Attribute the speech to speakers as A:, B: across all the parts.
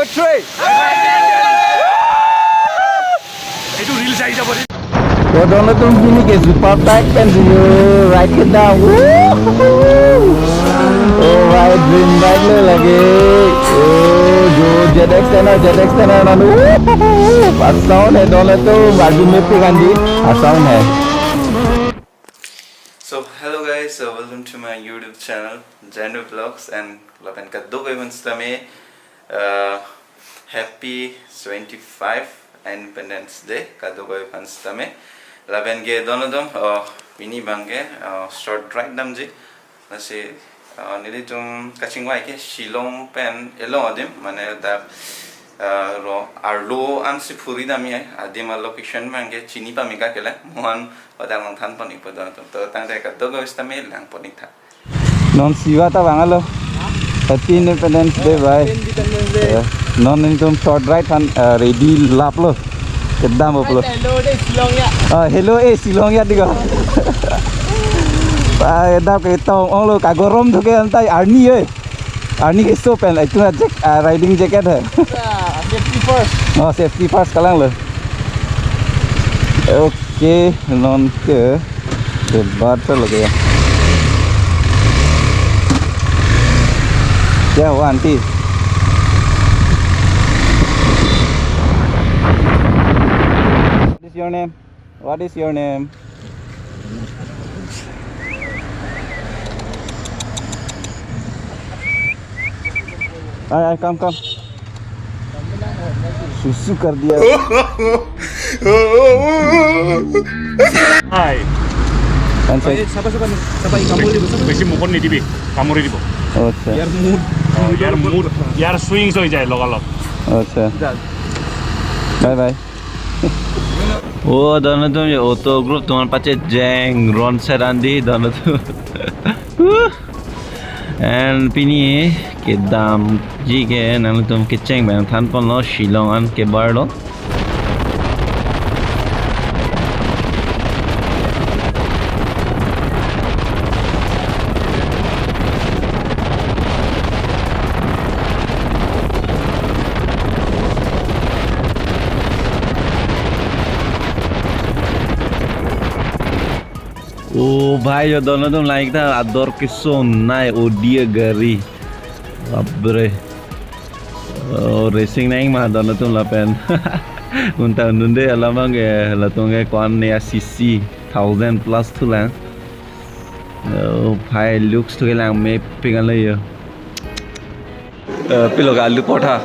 A: 3.
B: Itu real size apa ni?
A: So dono tum gini ke super tight kan you ride it down. Oh my dream ride le lagi. Oh jo Zx10r nanu. Pas sound hai dono tu बाजू में पे Gandhi sound hai.
C: So hello guys, welcome to my YouTube channel Zx10r Vlogs and laban ka do kay manstame happy 25 Independence Day ka do kay manstame laban ge dono dom pini bangge short ride dam ji nasi nili tum kachingwai ke Shillong pen elong adim mane da ro arlo ansi phuri dami ai adima location bangge chini pa mega kela mohan odang lang than panik po dono tum to tang de ka do kay stame lang panik tha
A: Non siwa ta bangalo. Happy Independence Day bhai. Non ni tum short ride than ready lap lo. Kedam oplo. Hello Shillong ya diga. Ba da ke tong ong lo ka gorom thoke antai arni oi. Arni ke so pen itu riding jacket hai.
B: Safety first.
A: Oh safety first kalang lo. Okay, non ke debat to lo ya. Yeah, one tea. What is your name? What is your name? Ay, come. Susu कर दिया.
B: Hai.
A: Kan saya.
B: Siapa kamu di bawah? Besi mukon ni dibi, kamu di bawah.
A: Oh, अच्छा.
B: यार mood, यार swings हो जाए लोग
A: अच्छा. Bye bye. Oh, dono tuh ya auto group teman pace jeng ron serandi dono tuh. And pini kedam jige nalu tum keceng bang tanpon lo Shillong an ke bar lo. Oh भाई जो दोनों तुम like था आदर किस्सों नाय ओडिया गरी बाबरे racing नहीं मार दोनों तुम लापेन उनता उन्नदे अलामांगे लतोंगे कौन ने सीसी 1000 प्लस तुला भाई लुक्स तो के लांग में पिघल रही है पिलोग आलू पोठा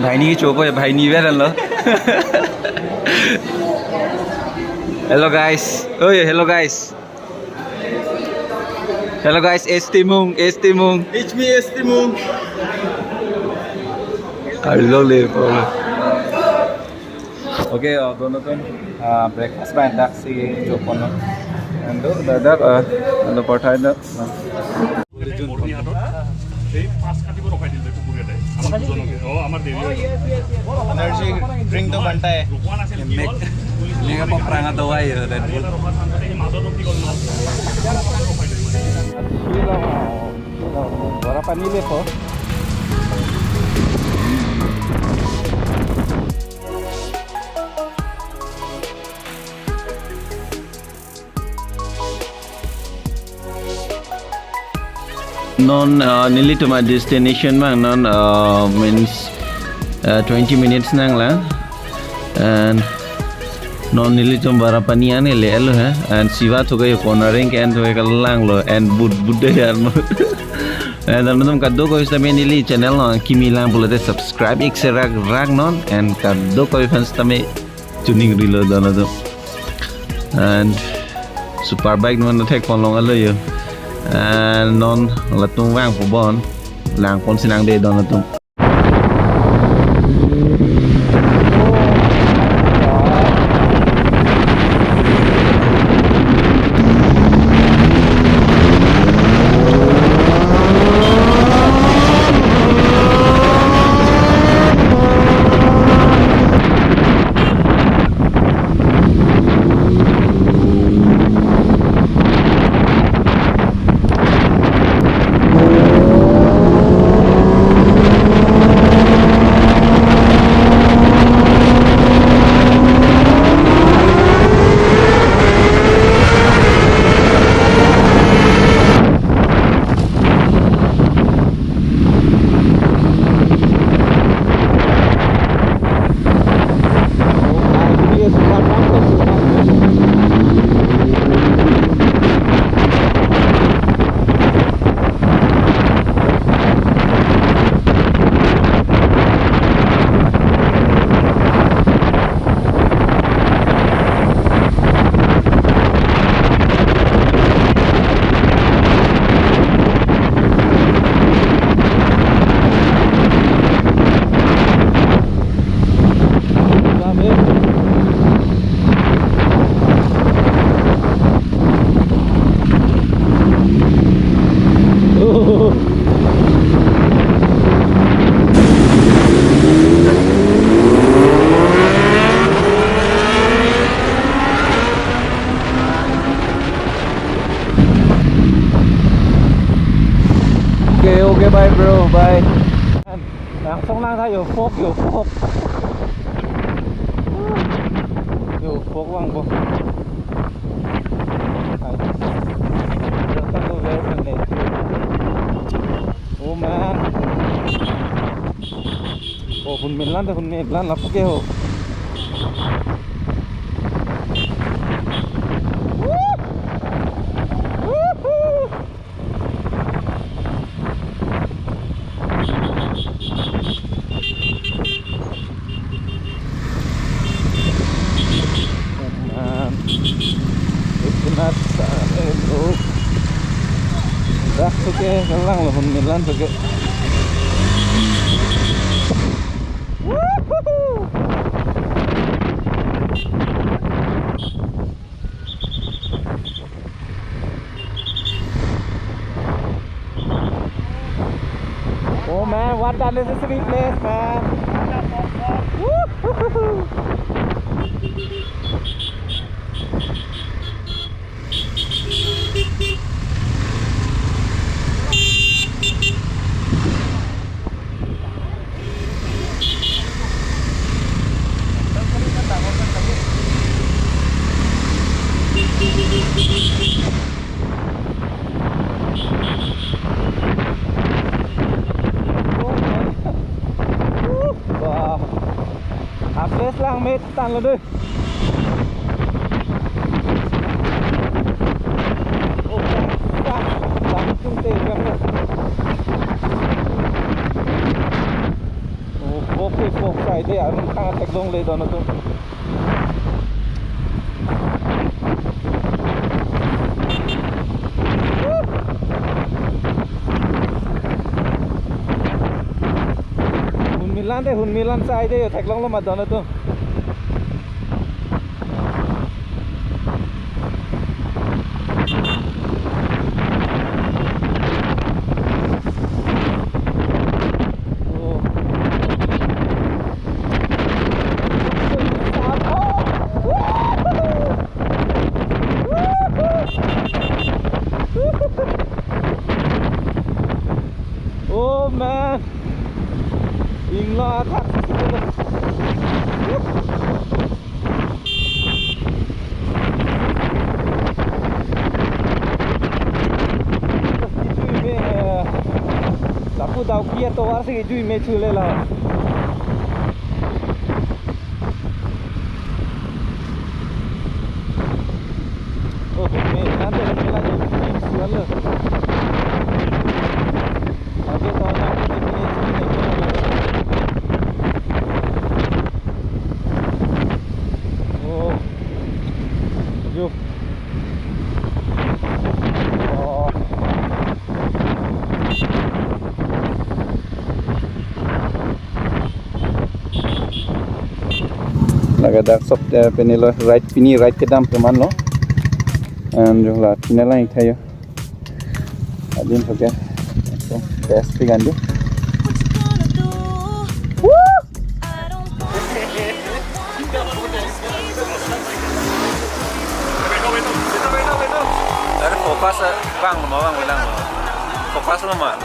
A: भाई नहीं चोको है भाई नहीं Warren low Hello guys. Oh yeah, hello guys. Hello guys, Estimung.
B: It's me Estimung.
A: Hello lepo. Okay, dono tuh breakfast by taxi jokono. Ando dadak ando portai dak.
B: Energy drink तो बनता है.
A: Ini apa perangkat tawa ya dan berapa nilai kok? Non nearly to my destination mang non means 20 minutes nang lah and non nearly to barapanian le elo hai and siwa to gay cornering and to lang lo and budde yar mo and another kaddo ko is the nearly channel no kimi lang bulate subscribe ek se rag non and kaddo ko fans tame tuning rilo dono and super bike non take pon long alo yo and non latung wang po bon lang pon sinang de dono tum Sông lang thay phốt văng vô oh man hun milan lah pakai ho dah suke lang lah hun milan suke oh man, what an unnecessary place, man. Place lang mate tan lo deh. Oh, tak chung te kan. Oh, pok sai dia arun khang tek dong le don tu. Hun milan sai dia tek long lo ma don tu. Oh man, ingla tak. Aku tahu kia tu war sih jui me chule lah. Oh, me nanti lagi lagi sual lah. Aje tahu nak ini. Oh, jom. Nagadak sop penilo right pini right ke dam teman lo and jo la pinela ik thayo adin hoke so best thing ando ada fokus bang mau bang bilang fokus lo mah